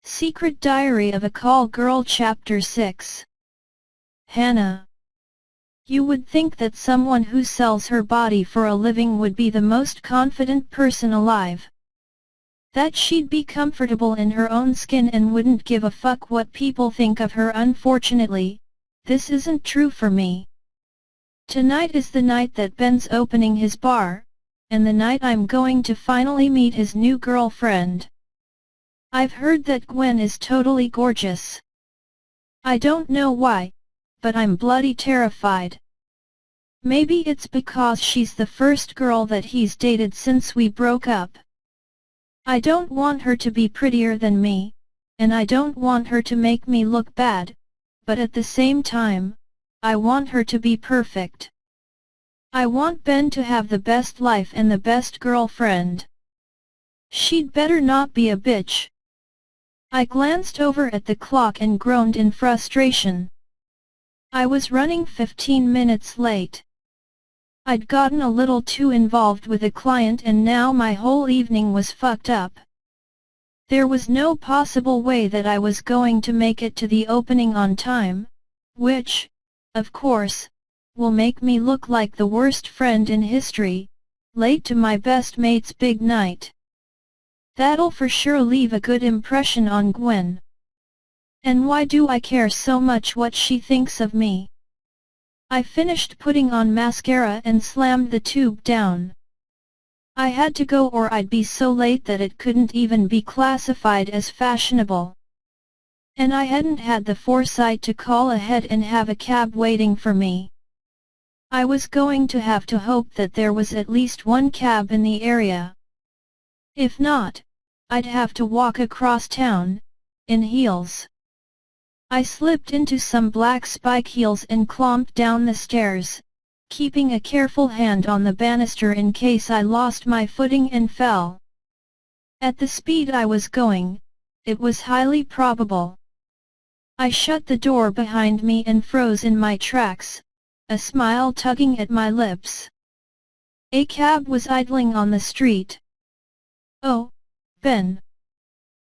Secret Diary of a Call Girl Chapter 6. Hannah. You would think that someone who sells her body for a living would be the most confident person alive. That she'd be comfortable in her own skin and wouldn't give a fuck what people think of her. Unfortunately, this isn't true for me. Tonight is the night that Ben's opening his bar, and the night I'm going to finally meet his new girlfriend. I've heard that Gwen is totally gorgeous. I don't know why, but I'm bloody terrified. Maybe it's because she's the first girl that he's dated since we broke up. I don't want her to be prettier than me, and I don't want her to make me look bad, but at the same time, I want her to be perfect. I want Ben to have the best life and the best girlfriend. She'd better not be a bitch. I glanced over at the clock and groaned in frustration. I was running 15 minutes late. I'd gotten a little too involved with a client and now my whole evening was fucked up. There was no possible way that I was going to make it to the opening on time, which, of course, will make me look like the worst friend in history, late to my best mate's big night. That'll for sure leave a good impression on Gwen. And why do I care so much what she thinks of me? I finished putting on mascara and slammed the tube down. I had to go or I'd be so late that it couldn't even be classified as fashionable. And I hadn't had the foresight to call ahead and have a cab waiting for me. I was going to have to hope that there was at least one cab in the area. If not, I'd have to walk across town, in heels. I slipped into some black spike heels and clomped down the stairs, keeping a careful hand on the banister in case I lost my footing and fell. At the speed I was going, it was highly probable. I shut the door behind me and froze in my tracks, a smile tugging at my lips. A cab was idling on the street. Oh, Ben.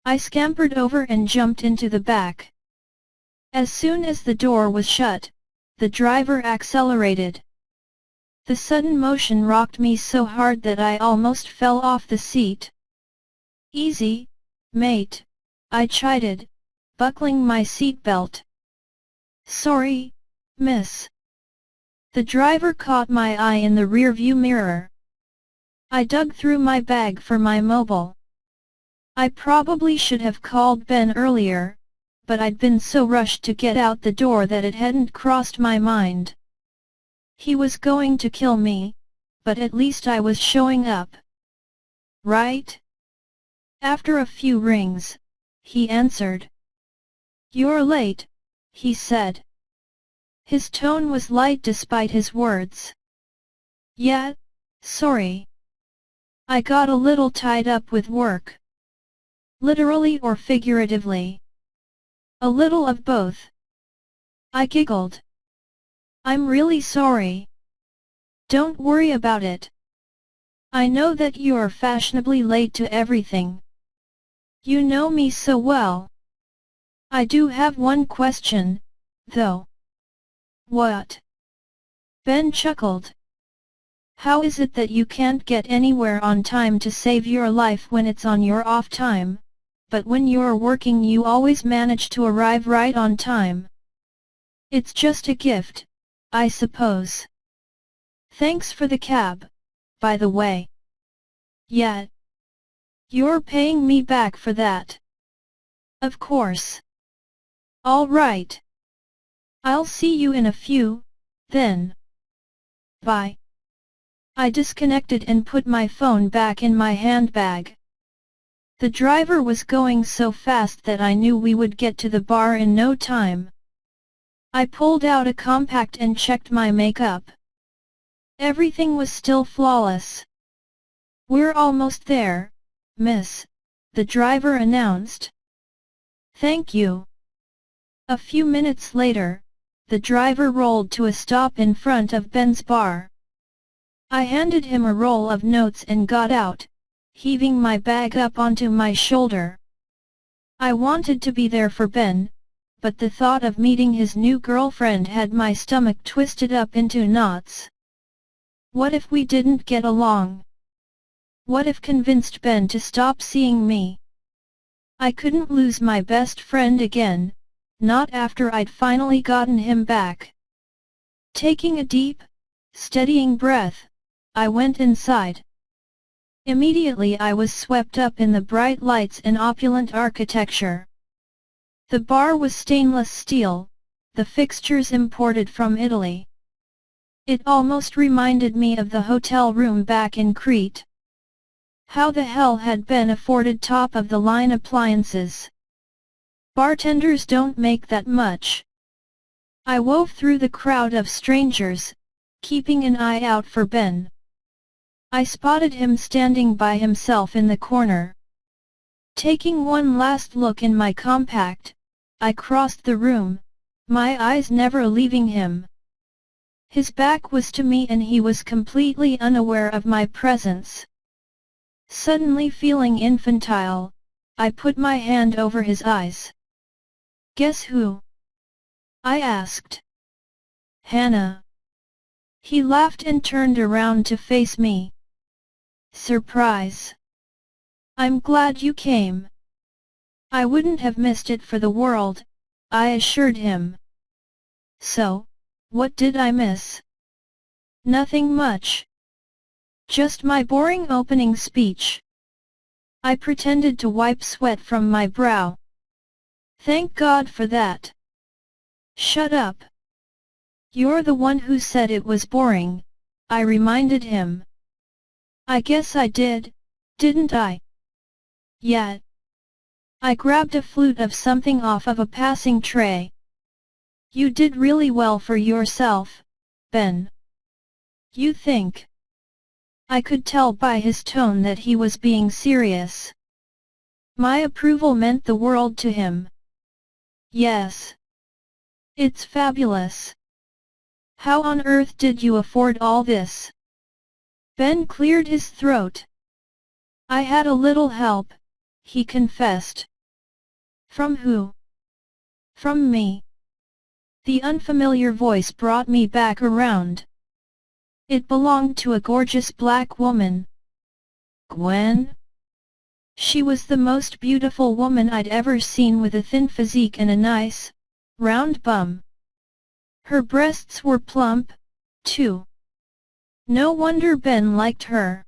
I scampered over and jumped into the back. As soon as the door was shut, the driver accelerated. The sudden motion rocked me so hard that I almost fell off the seat. Easy, mate, I chided, buckling my seatbelt. Sorry, miss. The driver caught my eye in the rearview mirror. I dug through my bag for my mobile. I probably should have called Ben earlier, but I'd been so rushed to get out the door that it hadn't crossed my mind. He was going to kill me, but at least I was showing up. Right? After a few rings, he answered. You're late, he said. His tone was light despite his words. Yeah, sorry. I got a little tied up with work. Literally or figuratively? A little of both. I giggled. I'm really sorry. Don't worry about it. I know that you're fashionably late to everything. You know me so well. I do have one question, though. What? Ben chuckled. How is it that you can't get anywhere on time to save your life when it's on your off time, but when you're working you always manage to arrive right on time? It's just a gift, I suppose. Thanks for the cab, by the way. Yeah. You're paying me back for that. Of course. All right. I'll see you in a few, then. Bye. I disconnected and put my phone back in my handbag. The driver was going so fast that I knew we would get to the bar in no time. I pulled out a compact and checked my makeup. Everything was still flawless. We're almost there, miss, the driver announced. Thank you. A few minutes later, the driver rolled to a stop in front of Ben's bar. I handed him a roll of notes and got out, heaving my bag up onto my shoulder. I wanted to be there for Ben, but the thought of meeting his new girlfriend had my stomach twisted up into knots. What if we didn't get along? What if convinced Ben to stop seeing me? I couldn't lose my best friend again, not after I'd finally gotten him back. Taking a deep, steadying breath, I went inside. Immediately I was swept up in the bright lights and opulent architecture. The bar was stainless steel, the fixtures imported from Italy. It almost reminded me of the hotel room back in Crete. How the hell had Ben afforded top-of-the-line appliances? Bartenders don't make that much. I wove through the crowd of strangers, keeping an eye out for Ben. I spotted him standing by himself in the corner. Taking one last look in my compact, I crossed the room, my eyes never leaving him. His back was to me and he was completely unaware of my presence. Suddenly feeling infantile, I put my hand over his eyes. "Guess who?" I asked. "Hannah." He laughed and turned around to face me. "Surprise. I'm glad you came." "I wouldn't have missed it for the world," I assured him. "So, what did I miss?" "Nothing much. Just my boring opening speech." I pretended to wipe sweat from my brow. "Thank God for that." "Shut up. You're the one who said it was boring," I reminded him. "I guess I did, didn't I?" "Yeah." I grabbed a flute of something off of a passing tray. "You did really well for yourself, Ben." "You think?" I could tell by his tone that he was being serious. My approval meant the world to him. "Yes. It's fabulous. How on earth did you afford all this?" Ben cleared his throat. "I had a little help," he confessed. "From who?" "From me." The unfamiliar voice brought me back around. It belonged to a gorgeous black woman. Gwen? She was the most beautiful woman I'd ever seen, with a thin physique and a nice, round bum. Her breasts were plump, too. No wonder Ben liked her.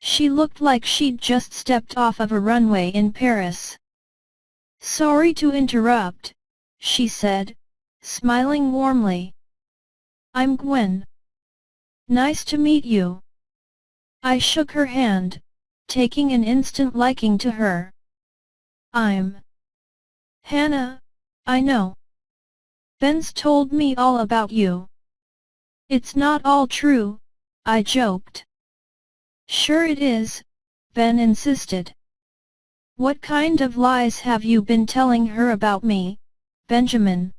She looked like she'd just stepped off of a runway in Paris. "Sorry to interrupt," she said, smiling warmly. "I'm Gwen. Nice to meet you." I shook her hand, taking an instant liking to her. "I'm Hannah, I know. Ben's told me all about you." "It's not all true," I joked. "Sure it is," Ben insisted. "What kind of lies have you been telling her about me, Benjamin?"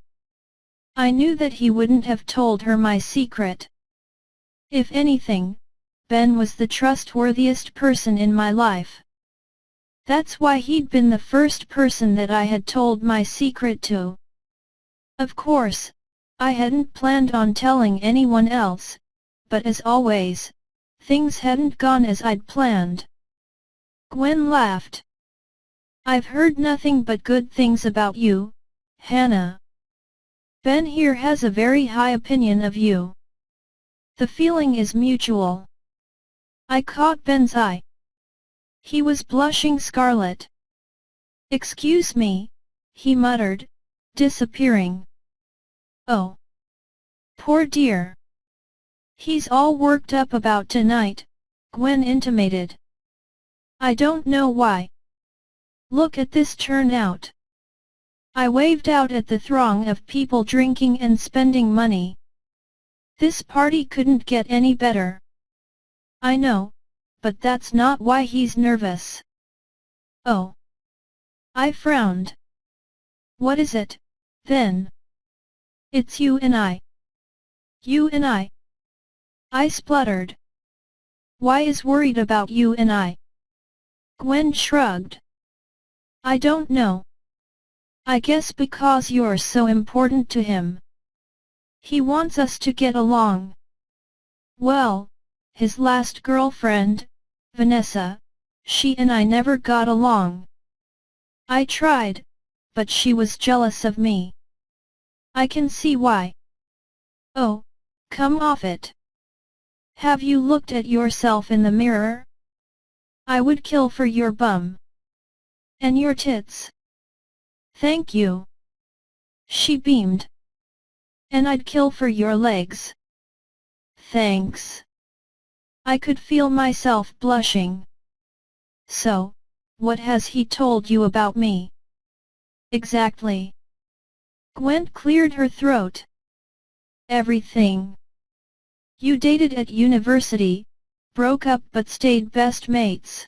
I knew that he wouldn't have told her my secret. If anything, Ben was the trustworthiest person in my life. That's why he'd been the first person that I had told my secret to. Of course, I hadn't planned on telling anyone else, but as always, things hadn't gone as I'd planned. Gwen laughed. "I've heard nothing but good things about you, Hannah. Ben here has a very high opinion of you. The feeling is mutual." I caught Ben's eye. He was blushing scarlet. "Excuse me," he muttered, disappearing. "Oh. Poor dear. He's all worked up about tonight," Gwen intimated. "I don't know why. Look at this turnout." I waved out at the throng of people drinking and spending money. This party couldn't get any better. "I know, but that's not why he's nervous." "Oh." I frowned. "What is it, then?" "It's you and I." "You and I?" I spluttered. "Why is worried about you and I?" Gwen shrugged. I don't know. I guess because you're so important to him. He wants us to get along. Well, his last girlfriend, Vanessa, she and I never got along. I tried, but she was jealous of me. I can see why. Oh, come off it. Have you looked at yourself in the mirror? I would kill for your bum. And your tits. Thank you. She beamed. And I'd kill for your legs. Thanks. I could feel myself blushing. So, what has he told you about me? Exactly. Gwen cleared her throat. Everything. You dated at university, broke up but stayed best mates.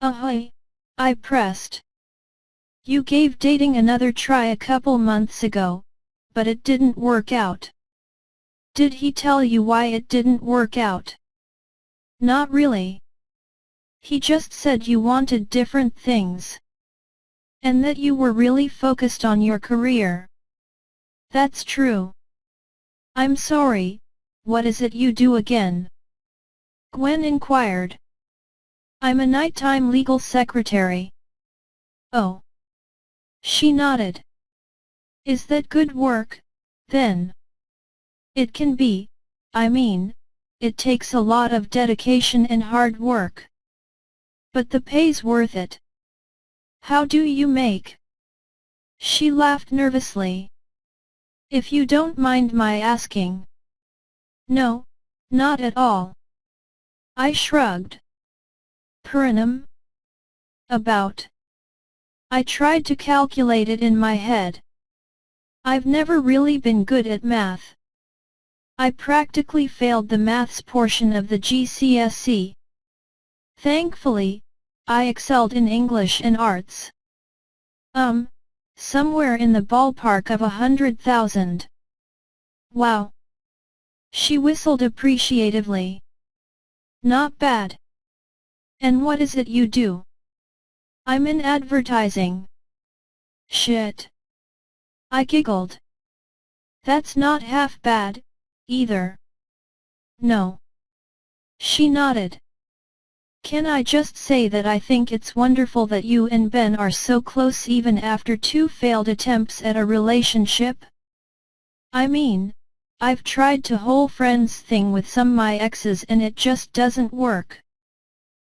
Ahoy! I pressed. You gave dating another try a couple months ago, but it didn't work out. Did he tell you why it didn't work out? Not really. He just said you wanted different things. And that you were really focused on your career. That's true. I'm sorry, what is it you do again? Gwen inquired. I'm a nighttime legal secretary. Oh. She nodded. Is that good work, then? It can be, I mean, it takes a lot of dedication and hard work. But the pay's worth it. How do you make? She laughed nervously. If you don't mind my asking. No, not at all. I shrugged. Per annum? About. I tried to calculate it in my head. I've never really been good at math. I practically failed the maths portion of the GCSE. Thankfully, I excelled in English and arts. Somewhere in the ballpark of 100,000. Wow! She whistled appreciatively. Not bad. And what is it you do? I'm in advertising. Shit. I giggled. That's not half bad, either. No. She nodded. Can I just say that I think it's wonderful that you and Ben are so close even after 2 failed attempts at a relationship? I mean, I've tried to whole friends thing with some my exes and it just doesn't work.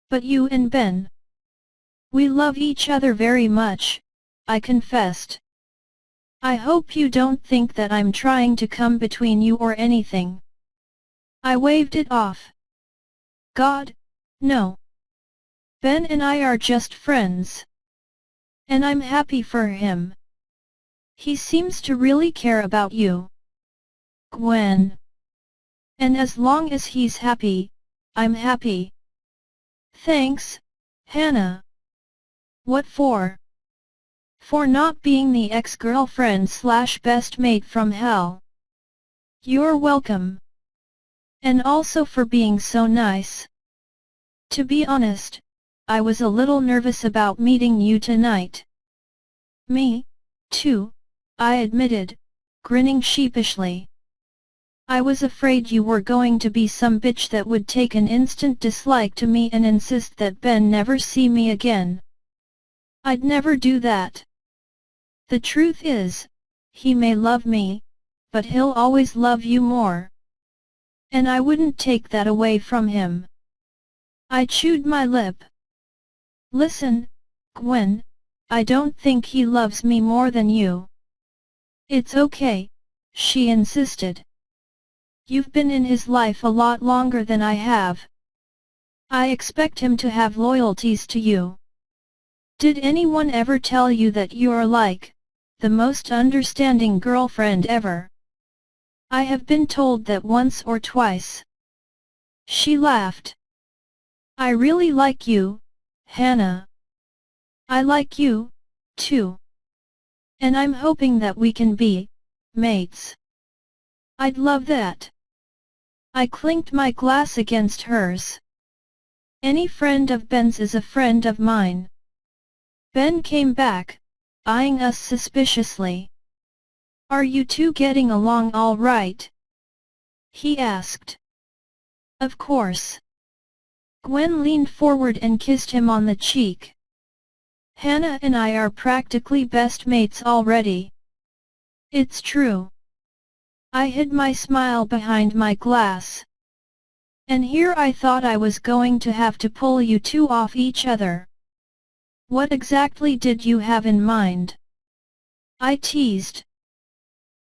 But you and Ben. We love each other very much, I confessed. I hope you don't think that I'm trying to come between you or anything. I waved it off. God, no. Ben and I are just friends. And I'm happy for him. He seems to really care about you. Gwen. And as long as he's happy, I'm happy. Thanks, Hannah. What for? For not being the ex-girlfriend slash best mate from hell. You're welcome. And also for being so nice. To be honest, I was a little nervous about meeting you tonight. Me, too, I admitted, grinning sheepishly. I was afraid you were going to be some bitch that would take an instant dislike to me and insist that Ben never see me again. I'd never do that. The truth is, he may love me, but he'll always love you more. And I wouldn't take that away from him. I chewed my lip. Listen, Gwen, I don't think he loves me more than you. It's okay, she insisted. You've been in his life a lot longer than I have. I expect him to have loyalties to you. Did anyone ever tell you that you're like the most understanding girlfriend ever? I have been told that once or twice. She laughed. I really like you, Hannah. I like you, too. And I'm hoping that we can be mates. I'd love that. I clinked my glass against hers. Any friend of Ben's is a friend of mine. Ben came back, eyeing us suspiciously. "Are you two getting along all right?" he asked. "Of course." Gwen leaned forward and kissed him on the cheek. "Hannah and I are practically best mates already." "It's true." I hid my smile behind my glass. "And here I thought I was going to have to pull you two off each other. What exactly did you have in mind?" I teased.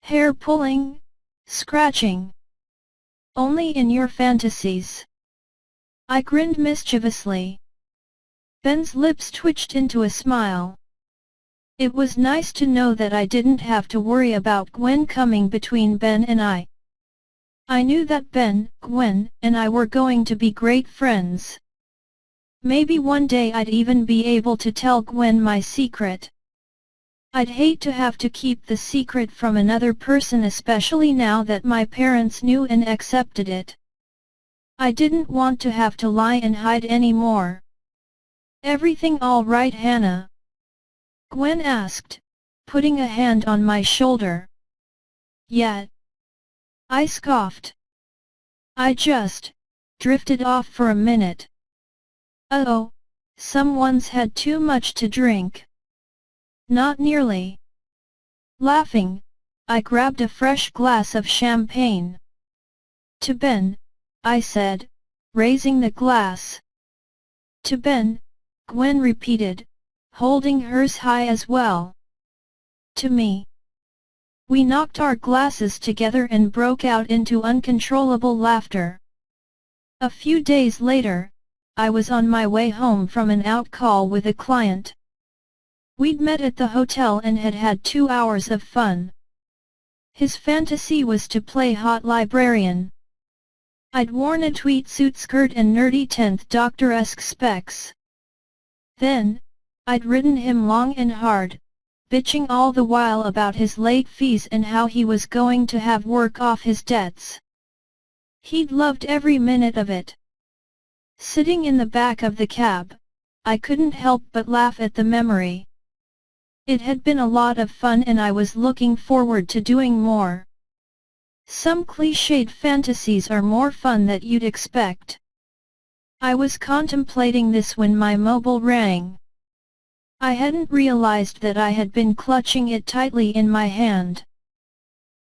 "Hair pulling? Scratching? Only in your fantasies." I grinned mischievously. Ben's lips twitched into a smile. It was nice to know that I didn't have to worry about Gwen coming between Ben and I. I knew that Ben, Gwen, and I were going to be great friends. Maybe one day I'd even be able to tell Gwen my secret. I'd hate to have to keep the secret from another person, especially now that my parents knew and accepted it. I didn't want to have to lie and hide anymore. "Everything all right, Hannah?" Gwen asked, putting a hand on my shoulder. "Yeah." I scoffed. "I just drifted off for a minute." "Uh-oh, someone's had too much to drink." "Not nearly." Laughing, I grabbed a fresh glass of champagne. "To Ben," I said, raising the glass. "To Ben," Gwen repeated, holding hers high as well. "To me." We knocked our glasses together and broke out into uncontrollable laughter. A few days later, I was on my way home from an out call with a client. We'd met at the hotel and had had 2 hours of fun. His fantasy was to play hot librarian. I'd worn a tweed suit skirt and nerdy 10th Doctor-esque specs. Then, I'd ridden him long and hard, bitching all the while about his late fees and how he was going to have work off his debts. He'd loved every minute of it. Sitting in the back of the cab, I couldn't help but laugh at the memory. It had been a lot of fun and I was looking forward to doing more. Some cliched fantasies are more fun than you'd expect. I was contemplating this when my mobile rang. I hadn't realized that I had been clutching it tightly in my hand.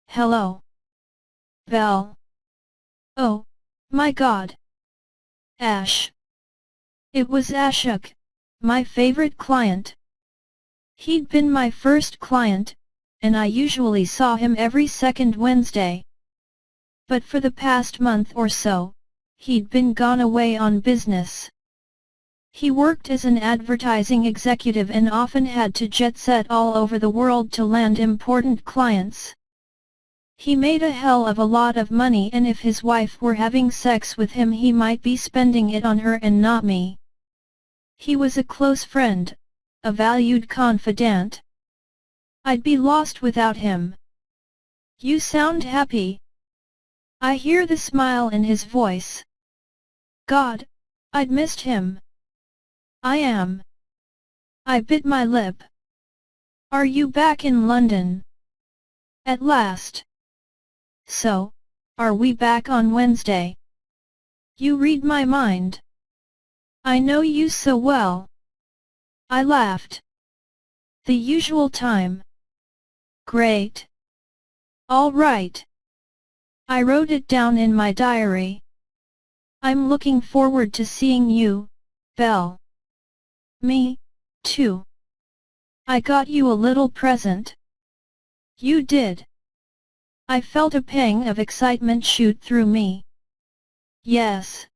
"Hello? Belle?" "Oh, my God. Ash." It was Ashok, my favorite client. He'd been my first client, and I usually saw him every second Wednesday. But for the past month or so, he'd been gone away on business. He worked as an advertising executive and often had to jet-set all over the world to land important clients. He made a hell of a lot of money, and if his wife were having sex with him he might be spending it on her and not me. He was a close friend, a valued confidant. I'd be lost without him. "You sound happy." I hear the smile in his voice. God, I'd missed him. "I am." I bit my lip. "Are you back in London?" "At last." "So, are we back on Wednesday?" "You read my mind. I know you so well." I laughed. "The usual time." "Great. All right." I wrote it down in my diary. "I'm looking forward to seeing you, Belle." "Me, too. I got you a little present." "You did?" I felt a pang of excitement shoot through me. "Yes.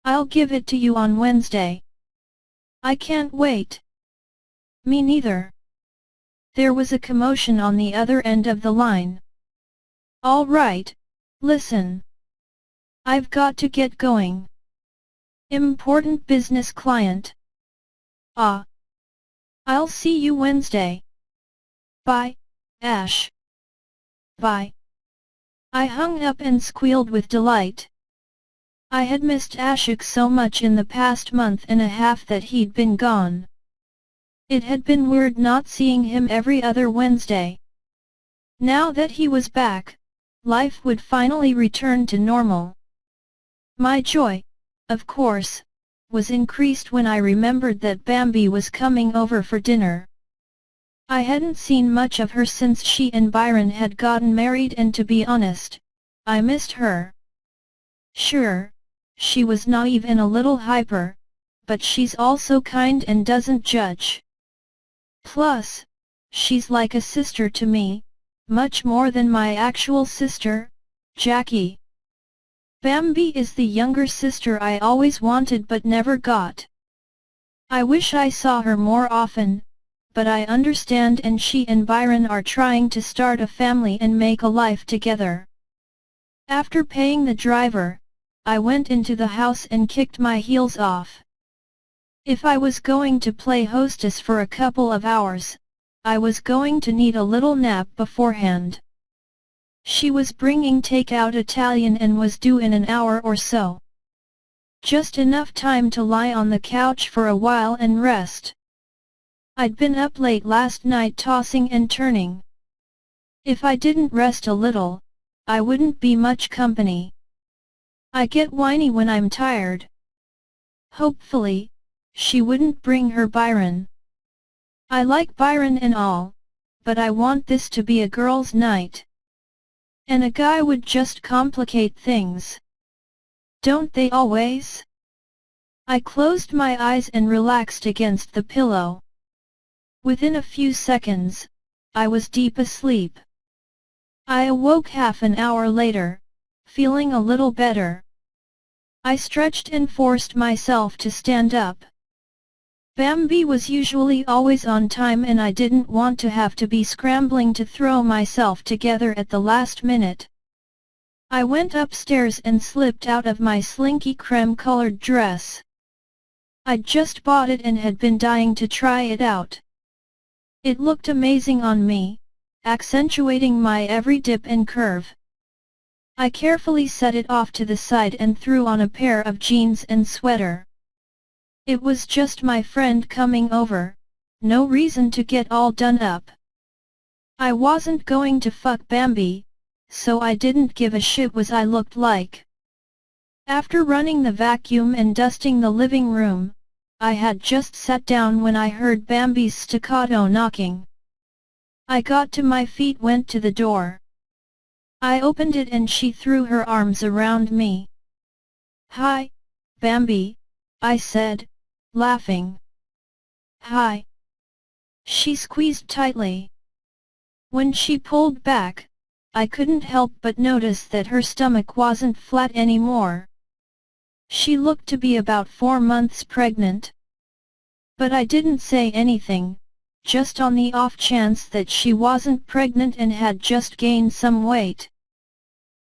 I'll give it to you on Wednesday." "I can't wait." "Me neither." There was a commotion on the other end of the line. "All right, listen. I've got to get going. Important business client." "Ah. I'll see you Wednesday." "Bye, Ash." "Bye." I hung up and squealed with delight. I had missed Ashok so much in the past month and a half that he'd been gone. It had been weird not seeing him every other Wednesday. Now that he was back, life would finally return to normal. My joy, of course, was increased when I remembered that Bambi was coming over for dinner. I hadn't seen much of her since she and Byron had gotten married, and to be honest, I missed her. Sure, she was naive and a little hyper, but she's also kind and doesn't judge. Plus, she's like a sister to me, much more than my actual sister, Jackie. Bambi is the younger sister I always wanted but never got. I wish I saw her more often, but I understand, and she and Byron are trying to start a family and make a life together. After paying the driver, I went into the house and kicked my heels off. If I was going to play hostess for a couple of hours, I was going to need a little nap beforehand. She was bringing takeout Italian and was due in an hour or so. Just enough time to lie on the couch for a while and rest. I'd been up late last night tossing and turning. If I didn't rest a little, I wouldn't be much company. I get whiny when I'm tired. Hopefully, she wouldn't bring her Byron. I like Byron and all, but I want this to be a girls' night. And a guy would just complicate things. Don't they always? I closed my eyes and relaxed against the pillow. Within a few seconds, I was deep asleep. I awoke half an hour later, feeling a little better. I stretched and forced myself to stand up. Bambi was usually always on time, and I didn't want to have to be scrambling to throw myself together at the last minute. I went upstairs and slipped out of my slinky creme-colored dress. I'd just bought it and had been dying to try it out. It looked amazing on me, accentuating my every dip and curve. I carefully set it off to the side and threw on a pair of jeans and sweater. It was just my friend coming over, no reason to get all done up. I wasn't going to fuck Bambi, so I didn't give a shit what I looked like. After running the vacuum and dusting the living room, I had just sat down when I heard Bambi's staccato knocking. I got to my feet, went to the door. I opened it and she threw her arms around me. "Hi, Bambi," I said, laughing. "Hi." She squeezed tightly. When she pulled back, I couldn't help but notice that her stomach wasn't flat anymore. She looked to be about 4 months pregnant. But I didn't say anything, just on the off chance that she wasn't pregnant and had just gained some weight.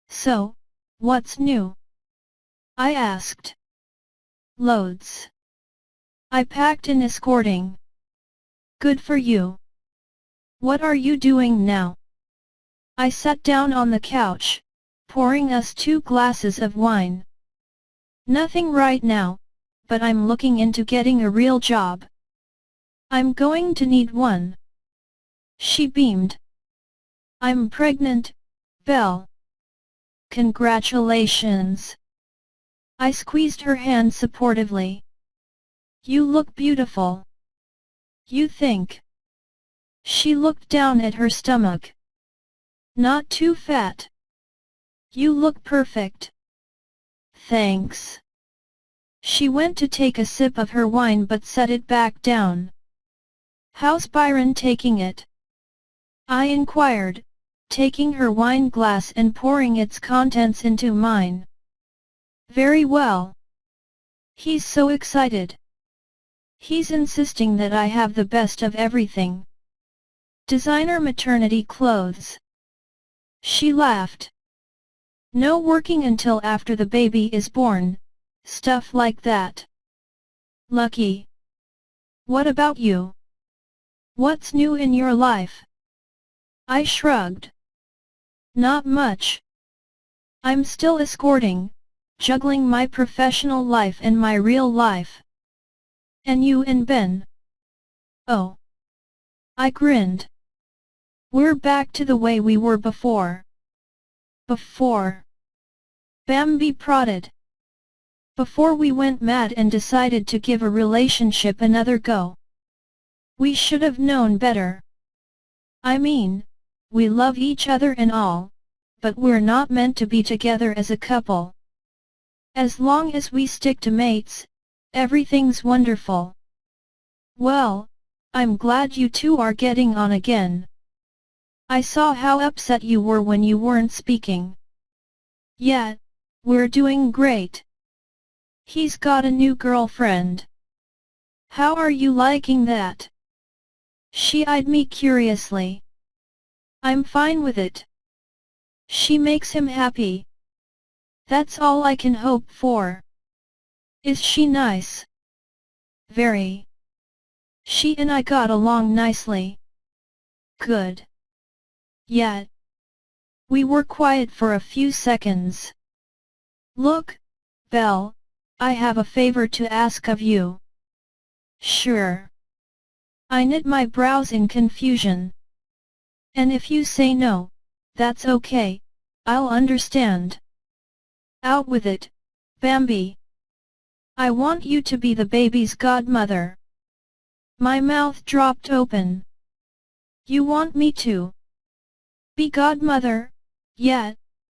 "So, what's new?" I asked. "Loads. I packed an escorting." "Good for you. What are you doing now?" I sat down on the couch, pouring us 2 glasses of wine. "Nothing right now, but I'm looking into getting a real job." "I'm going to need one." She beamed. "I'm pregnant, Belle." "Congratulations." I squeezed her hand supportively. "You look beautiful." "You think?" She looked down at her stomach. "Not too fat." "You look perfect." "Thanks." She went to take a sip of her wine but set it back down. "How's Byron taking it?" I inquired, taking her wine glass and pouring its contents into mine. "Very well. He's so excited. He's insisting that I have the best of everything. Designer maternity clothes." She laughed. "No working until after the baby is born, stuff like that." "Lucky. What about you? What's new in your life?" I shrugged. "Not much. I'm still escorting, juggling my professional life and my real life." "And you and Ben?" Oh. I grinned. We're back to the way we were before. Before. Bambi prodded. Before we went mad and decided to give a relationship another go. We should have known better. I mean, we love each other and all, but we're not meant to be together as a couple. As long as we stick to mates, everything's wonderful. Well, I'm glad you two are getting on again. I saw how upset you were when you weren't speaking. Yeah, we're doing great. He's got a new girlfriend. How are you liking that? She eyed me curiously. I'm fine with it. She makes him happy. That's all I can hope for. Is she nice? Very. She and I got along nicely. Good. Yet. We were quiet for a few seconds. Look, Belle, I have a favor to ask of you. Sure. I knit my brows in confusion. And if you say no, that's okay, I'll understand. Out with it, Bambi. I want you to be the baby's godmother. My mouth dropped open. You want me to be godmother? Yeah,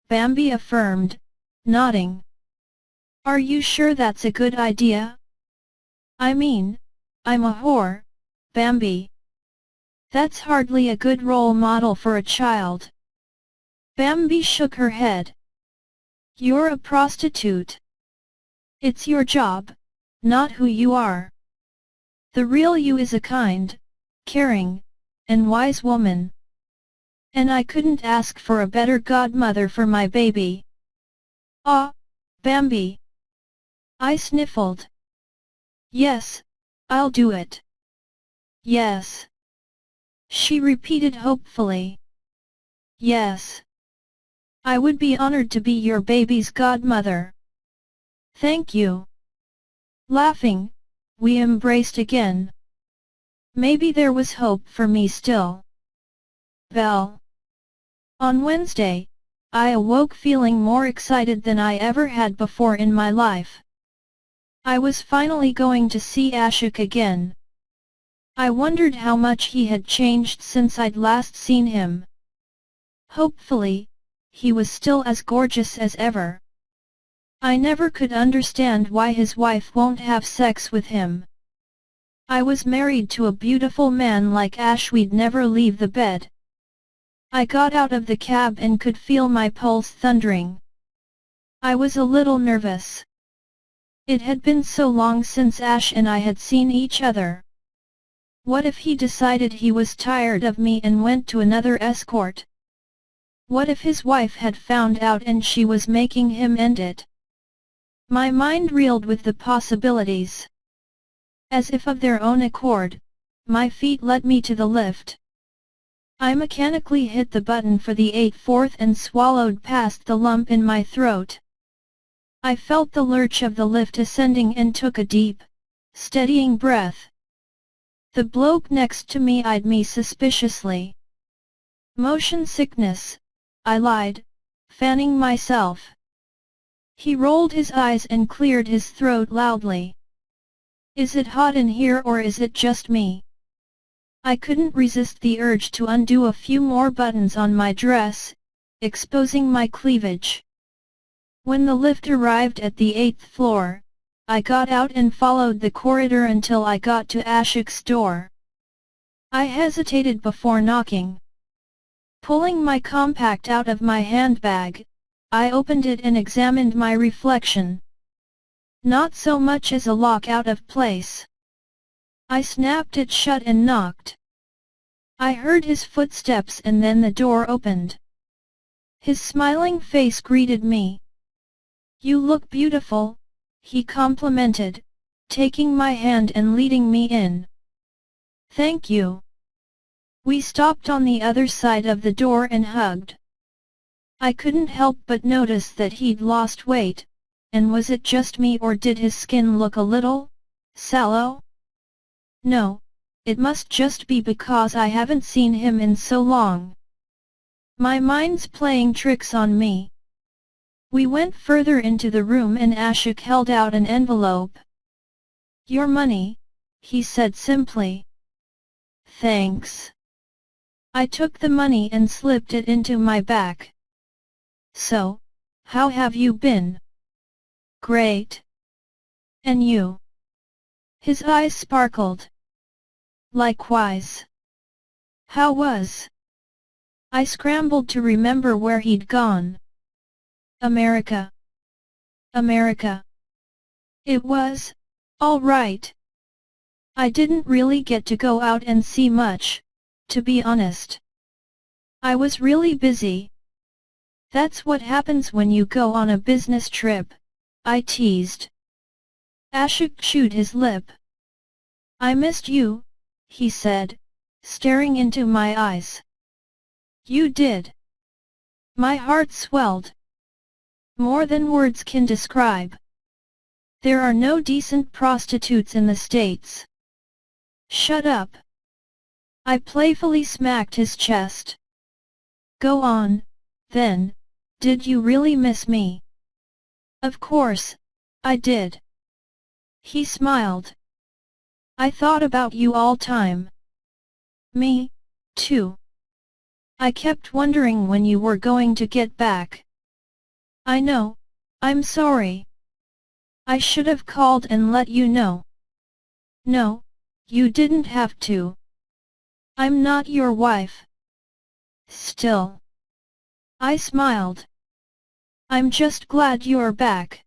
Bambi affirmed, nodding. Are you sure that's a good idea? I mean, I'm a whore, Bambi. That's hardly a good role model for a child. Bambi shook her head. You're a prostitute. It's your job, not who you are. The real you is a kind, caring, and wise woman. And I couldn't ask for a better godmother for my baby. Ah, Bambi. I sniffled. Yes, I'll do it. Yes. She repeated hopefully. Yes. I would be honored to be your baby's godmother. Thank you. Laughing, we embraced again. Maybe there was hope for me still. Belle. On Wednesday, I awoke feeling more excited than I ever had before in my life. I was finally going to see Ashok again. I wondered how much he had changed since I'd last seen him. Hopefully, he was still as gorgeous as ever. I never could understand why his wife won't have sex with him. I was married to a beautiful man like Ash, we'd never leave the bed. I got out of the cab and could feel my pulse thundering. I was a little nervous. It had been so long since Ash and I had seen each other. What if he decided he was tired of me and went to another escort? What if his wife had found out and she was making him end it? My mind reeled with the possibilities. As if of their own accord, my feet led me to the lift. I mechanically hit the button for the 8/4 and swallowed past the lump in my throat. I felt the lurch of the lift ascending and took a deep, steadying breath. The bloke next to me eyed me suspiciously. Motion sickness, I lied, fanning myself. He rolled his eyes and cleared his throat loudly. Is it hot in here or is it just me? I couldn't resist the urge to undo a few more buttons on my dress, exposing my cleavage. When the lift arrived at the 8th floor, I got out and followed the corridor until I got to Ashok's door. I hesitated before knocking. Pulling my compact out of my handbag, I opened it and examined my reflection. Not so much as a lock out of place. I snapped it shut and knocked. I heard his footsteps and then the door opened. His smiling face greeted me. You look beautiful, he complimented, taking my hand and leading me in. Thank you. We stopped on the other side of the door and hugged. I couldn't help but notice that he'd lost weight, and was it just me or did his skin look a little sallow? No, it must just be because I haven't seen him in so long. My mind's playing tricks on me. We went further into the room and Ashok held out an envelope. Your money, he said simply. Thanks. I took the money and slipped it into my back. So, how have you been? Great. And you? His eyes sparkled. Likewise. How was? I scrambled to remember where he'd gone. America. America. It was, all right. I didn't really get to go out and see much, to be honest. I was really busy. That's what happens when you go on a business trip, I teased. Ashok chewed his lip. I missed you, he said, staring into my eyes. You did. My heart swelled. More than words can describe. There are no decent prostitutes in the States. Shut up. I playfully smacked his chest. Go on, then, did you really miss me? Of course, I did. He smiled. I thought about you all time. Me, too. I kept wondering when you were going to get back. I know, I'm sorry. I should have called and let you know. No, you didn't have to. I'm not your wife. Still. I smiled. I'm just glad you're back.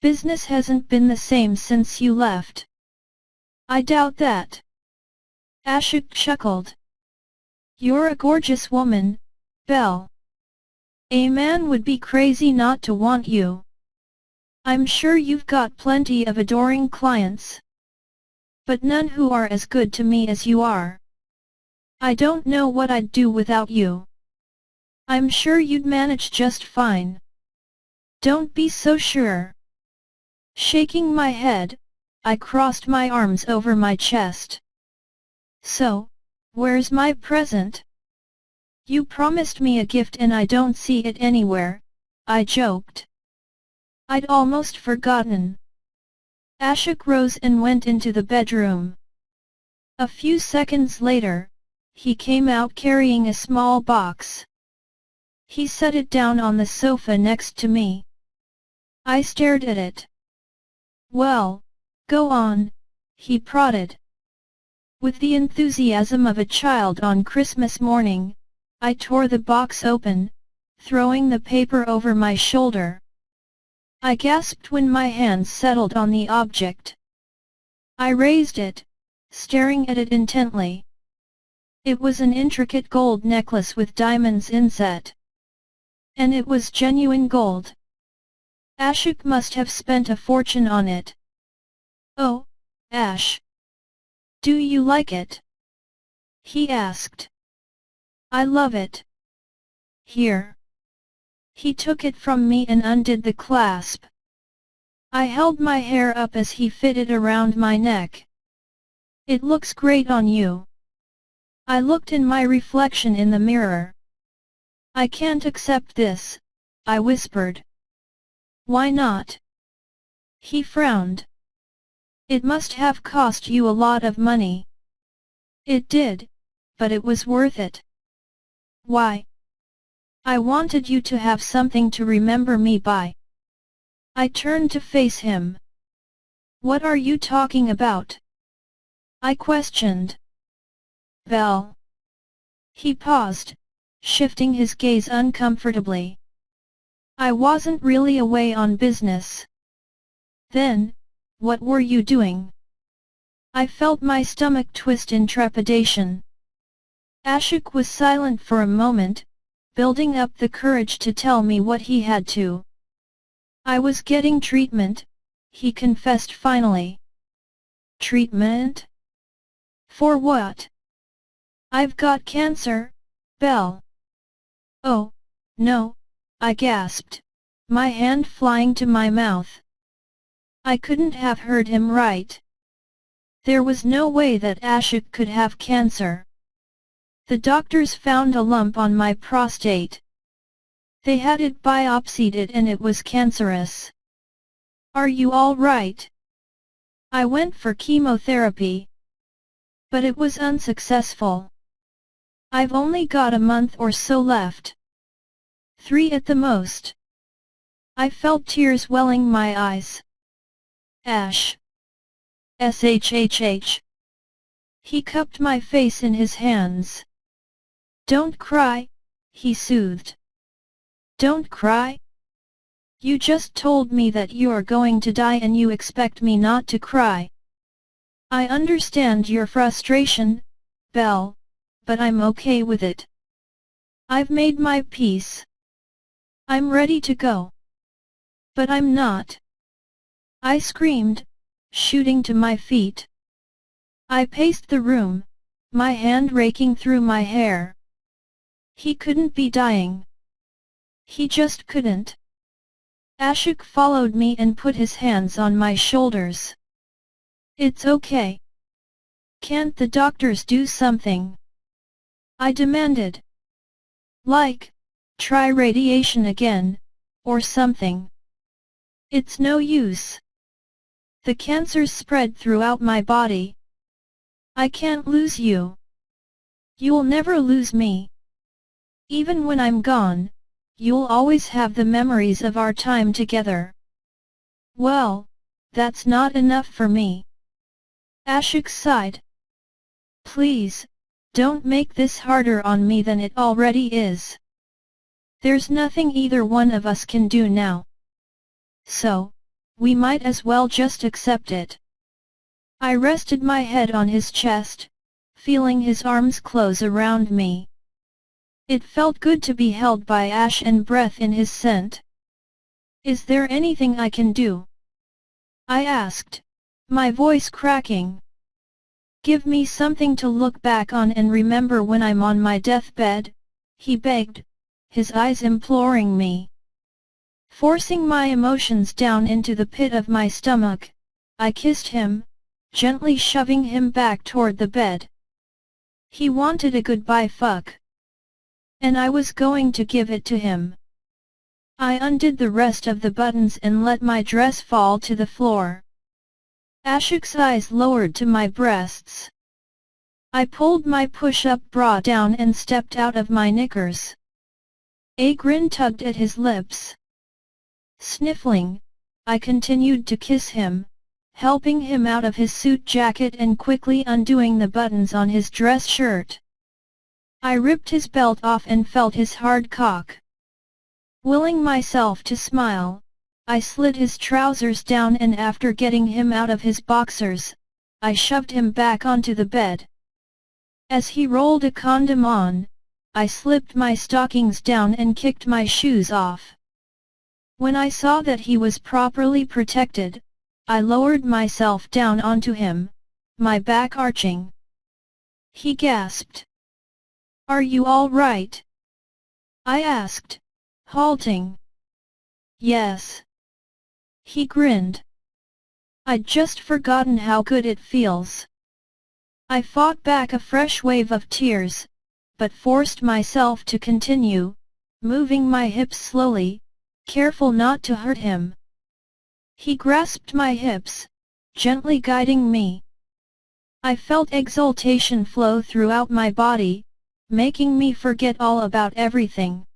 Business hasn't been the same since you left. I doubt that. Ashok chuckled. You're a gorgeous woman, Belle. A man would be crazy not to want you. I'm sure you've got plenty of adoring clients. But none who are as good to me as you are. I don't know what I'd do without you. I'm sure you'd manage just fine. Don't be so sure. Shaking my head, I crossed my arms over my chest. So, where's my present? You promised me a gift and I don't see it anywhere, I joked. I'd almost forgotten. Ashok rose and went into the bedroom. A few seconds later, he came out carrying a small box. He set it down on the sofa next to me. I stared at it. Well, go on, he prodded. With the enthusiasm of a child on Christmas morning, I tore the box open, throwing the paper over my shoulder. I gasped when my hands settled on the object. I raised it, staring at it intently. It was an intricate gold necklace with diamonds inset. And it was genuine gold. Ashok must have spent a fortune on it. Oh, Ash. Do you like it? He asked. I love it. Here. He took it from me and undid the clasp. I held my hair up as he fitted around my neck. It looks great on you. I looked in my reflection in the mirror. I can't accept this, I whispered. Why not? He frowned. It must have cost you a lot of money. It did, but it was worth it. Why? I wanted you to have something to remember me by. I turned to face him. What are you talking about? I questioned. Belle. He paused, shifting his gaze uncomfortably. I wasn't really away on business. Then, what were you doing? I felt my stomach twist in trepidation. Ashok was silent for a moment, building up the courage to tell me what he had to. I was getting treatment, he confessed finally. Treatment? For what? I've got cancer, Belle. Oh, no, I gasped, my hand flying to my mouth. I couldn't have heard him right. There was no way that Ashok could have cancer. The doctors found a lump on my prostate. They had it biopsied and it was cancerous. Are you all right? I went for chemotherapy. But it was unsuccessful. I've only got a month or so left. 3 at the most. I felt tears welling my eyes. Ash. SHHH. He cupped my face in his hands. Don't cry, he soothed. Don't cry. You just told me that you're going to die and you expect me not to cry. I understand your frustration, Belle, but I'm okay with it. I've made my peace. I'm ready to go. But I'm not. I screamed, shooting to my feet. I paced the room, my hand raking through my hair. He couldn't be dying. He just couldn't. Ashok followed me and put his hands on my shoulders. It's okay. Can't the doctors do something? I demanded. Like, try radiation again, or something. It's no use. The cancer's spread throughout my body. I can't lose you. You'll never lose me. Even when I'm gone, you'll always have the memories of our time together. Well, that's not enough for me. Ashok sighed. Please, don't make this harder on me than it already is. There's nothing either one of us can do now. So, we might as well just accept it. I rested my head on his chest, feeling his arms close around me. It felt good to be held by Ash and breath in his scent. Is there anything I can do? I asked, my voice cracking. Give me something to look back on and remember when I'm on my deathbed, he begged, his eyes imploring me. Forcing my emotions down into the pit of my stomach, I kissed him, gently shoving him back toward the bed. He wanted a goodbye fuck. And I was going to give it to him. I undid the rest of the buttons and let my dress fall to the floor. Ashok's eyes lowered to my breasts. I pulled my push-up bra down and stepped out of my knickers. A grin tugged at his lips. Sniffling, I continued to kiss him, helping him out of his suit jacket and quickly undoing the buttons on his dress shirt. I ripped his belt off and felt his hard cock. Willing myself to smile, I slid his trousers down and after getting him out of his boxers, I shoved him back onto the bed. As he rolled a condom on, I slipped my stockings down and kicked my shoes off. When I saw that he was properly protected, I lowered myself down onto him, my back arching. He gasped. Are you all right? I asked, halting. Yes. He grinned. I'd just forgotten how good it feels. I fought back a fresh wave of tears, but forced myself to continue, moving my hips slowly, careful not to hurt him. He grasped my hips, gently guiding me. I felt exultation flow throughout my body, making me forget all about everything.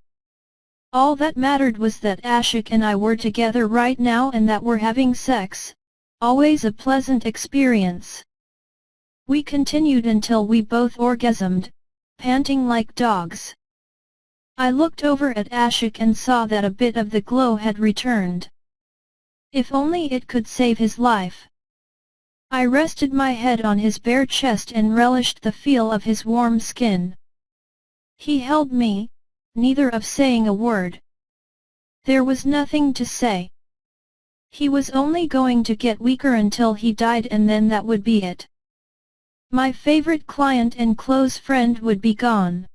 All that mattered was that Ashok and I were together right now and that we're having sex, always a pleasant experience. We continued until we both orgasmed, panting like dogs. I looked over at Ashok and saw that a bit of the glow had returned. If only it could save his life. I rested my head on his bare chest and relished the feel of his warm skin. He held me, neither of saying a word. There was nothing to say. He was only going to get weaker until he died and then that would be it. My favorite client and close friend would be gone.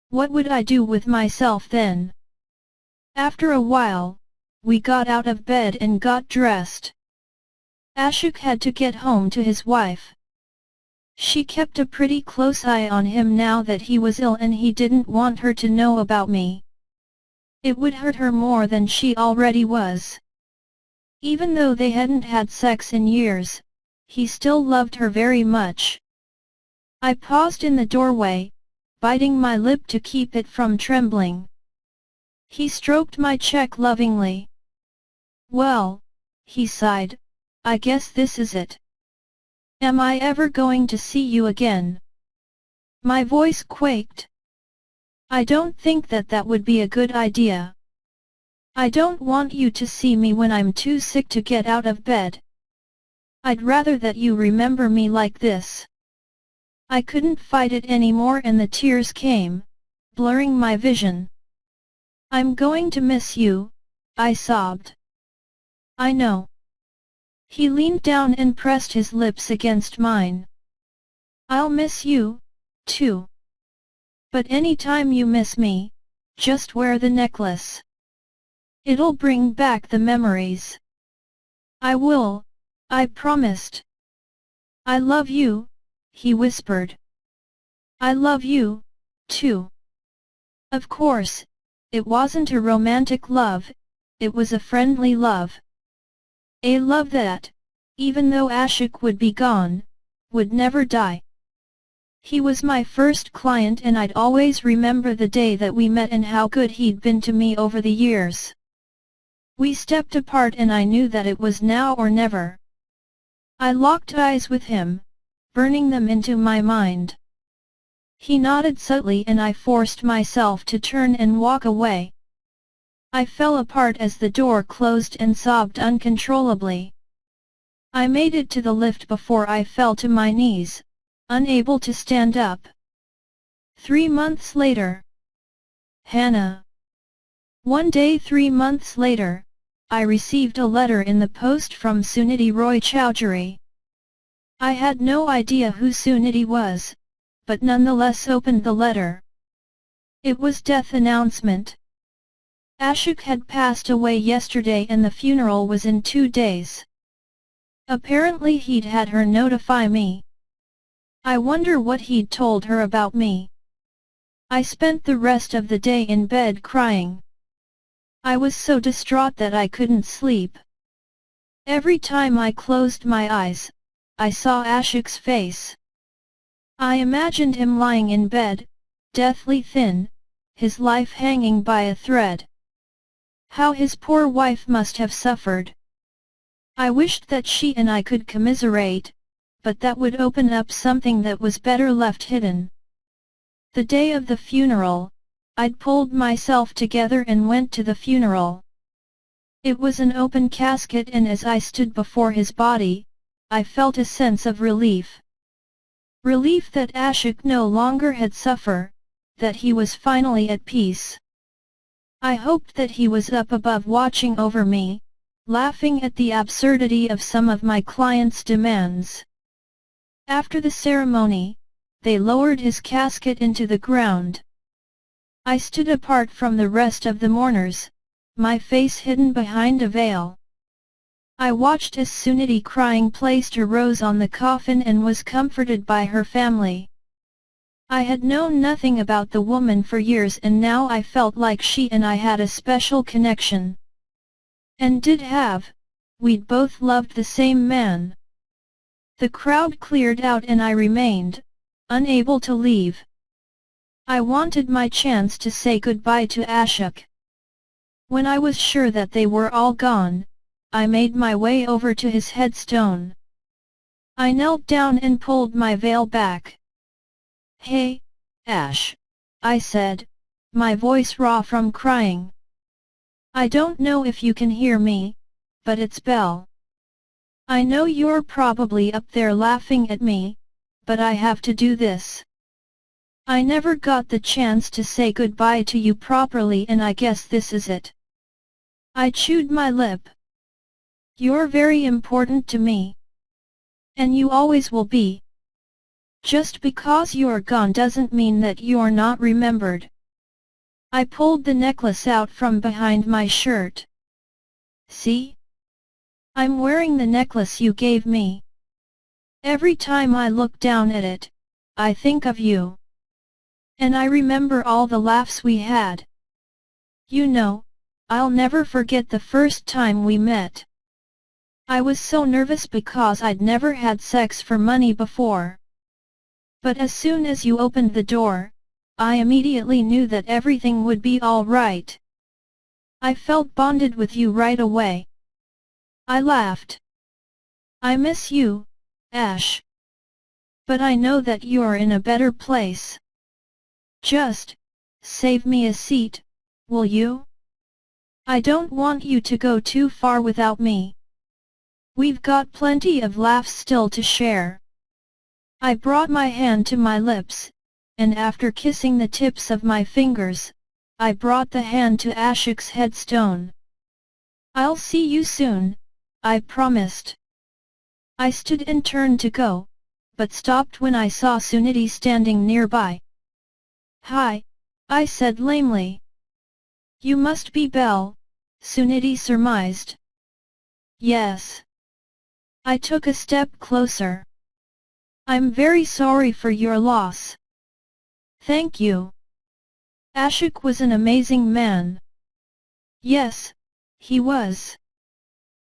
What would I do with myself then? After a while, we got out of bed and got dressed. Ashok had to get home to his wife. She kept a pretty close eye on him now that he was ill and he didn't want her to know about me. It would hurt her more than she already was. Even though they hadn't had sex in years, he still loved her very much. I paused in the doorway, biting my lip to keep it from trembling. He stroked my cheek lovingly. Well, he sighed, I guess this is it. Am I ever going to see you again? My voice quaked. I don't think that would be a good idea. I don't want you to see me when I'm too sick to get out of bed. I'd rather that you remember me like this. I couldn't fight it anymore and the tears came, blurring my vision. I'm going to miss you, I sobbed. I know. He leaned down and pressed his lips against mine. I'll miss you, too. But anytime you miss me, just wear the necklace. It'll bring back the memories. I will, I promised. I love you, he whispered. I love you, too. Of course, it wasn't a romantic love, it was a friendly love. A love that, even though Ashok would be gone, would never die. He was my first client and I'd always remember the day that we met and how good he'd been to me over the years. We stepped apart and I knew that it was now or never. I locked eyes with him, burning them into my mind. He nodded subtly and I forced myself to turn and walk away. I fell apart as the door closed and sobbed uncontrollably. I made it to the lift before I fell to my knees, unable to stand up. 3 months later. Hannah. One day 3 months later, I received a letter in the post from Suniti Roy Chowdhury. I had no idea who Suniti was, but nonetheless opened the letter. It was death announcement. Ashok had passed away yesterday and the funeral was in 2 days. Apparently he'd had her notify me. I wonder what he'd told her about me. I spent the rest of the day in bed crying. I was so distraught that I couldn't sleep. Every time I closed my eyes, I saw Ashok's face. I imagined him lying in bed, deathly thin, his life hanging by a thread. How his poor wife must have suffered. I wished that she and I could commiserate, but that would open up something that was better left hidden. The day of the funeral, I'd pulled myself together and went to the funeral. It was an open casket and as I stood before his body, I felt a sense of relief. Relief that Ashok no longer had suffered, that he was finally at peace. I hoped that he was up above watching over me, laughing at the absurdity of some of my clients' demands. After the ceremony, they lowered his casket into the ground. I stood apart from the rest of the mourners, my face hidden behind a veil. I watched as Suniti crying placed her rose on the coffin and was comforted by her family. I had known nothing about the woman for years and now I felt like she and I had a special connection. And did have, we'd both loved the same man. The crowd cleared out and I remained, unable to leave. I wanted my chance to say goodbye to Ashok. When I was sure that they were all gone, I made my way over to his headstone. I knelt down and pulled my veil back. Hey, Ash, I said, my voice raw from crying. I don't know if you can hear me, but it's Belle. I know you're probably up there laughing at me, but I have to do this. I never got the chance to say goodbye to you properly and I guess this is it. I chewed my lip. You're very important to me. And you always will be. Just because you're gone doesn't mean that you're not remembered. I pulled the necklace out from behind my shirt. See? I'm wearing the necklace you gave me. Every time I look down at it, I think of you. And I remember all the laughs we had. You know, I'll never forget the first time we met. I was so nervous because I'd never had sex for money before. But as soon as you opened the door, I immediately knew that everything would be all right. I felt bonded with you right away. I laughed. I miss you, Ash. But I know that you're in a better place. Just save me a seat, will you? I don't want you to go too far without me. We've got plenty of laughs still to share. I brought my hand to my lips, and after kissing the tips of my fingers, I brought the hand to Ashok's headstone. I'll see you soon, I promised. I stood and turned to go, but stopped when I saw Suniti standing nearby. Hi, I said lamely. You must be Belle, Suniti surmised. Yes. I took a step closer. I'm very sorry for your loss. Thank you. Ashok was an amazing man. Yes, he was.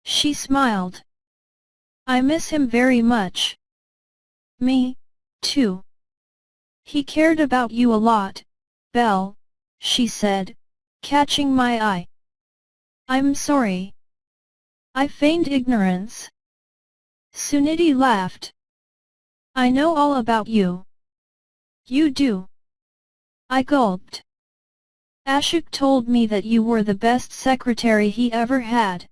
She smiled. I miss him very much. Me, too. He cared about you a lot, Belle, she said, catching my eye. I'm sorry. I feigned ignorance. Suniti laughed. I know all about you. You do. I gulped. Ashok told me that you were the best secretary he ever had.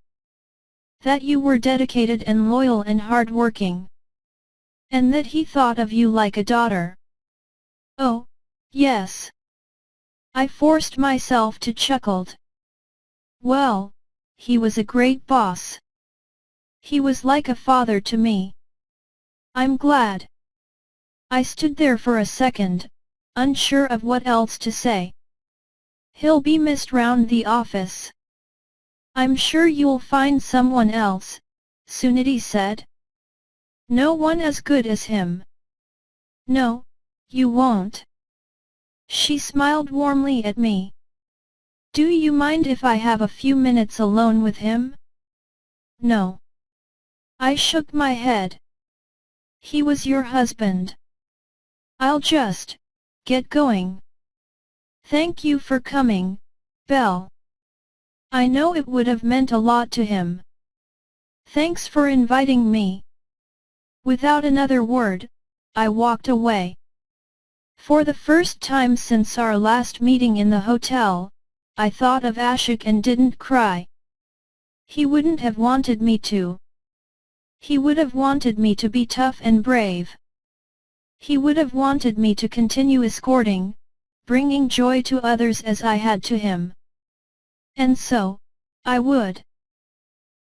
That you were dedicated and loyal and hard-working. And that he thought of you like a daughter. Oh, yes. I forced myself to chuckle. Well, he was a great boss. He was like a father to me. I'm glad. I stood there for a second, unsure of what else to say. He'll be missed round the office. I'm sure you'll find someone else, Suniti said. No one as good as him. No, you won't. She smiled warmly at me. Do you mind if I have a few minutes alone with him? No. I shook my head. He was your husband. I'll just get going. Thank you for coming, Belle. I know it would have meant a lot to him. Thanks for inviting me. Without another word, I walked away. For the first time since our last meeting in the hotel, I thought of Ashok and didn't cry. He wouldn't have wanted me to. He would have wanted me to be tough and brave. He would have wanted me to continue escorting, bringing joy to others as I had to him. And so, I would.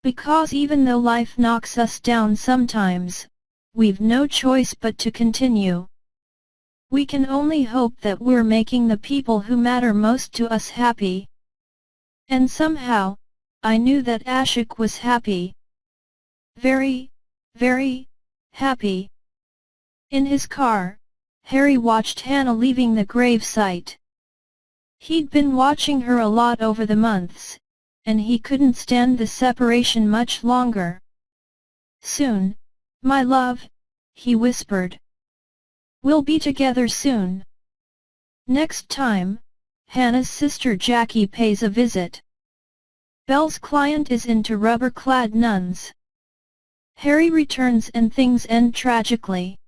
Because even though life knocks us down sometimes, we've no choice but to continue. We can only hope that we're making the people who matter most to us happy. And somehow, I knew that Ashok was happy. Very, very happy. In his car, Harry watched Hannah leaving the gravesite. He'd been watching her a lot over the months, and he couldn't stand the separation much longer. Soon, my love, he whispered. We'll be together soon. Next time, Hannah's sister Jackie pays a visit. Belle's client is into rubber-clad nuns. Harry returns and things end tragically.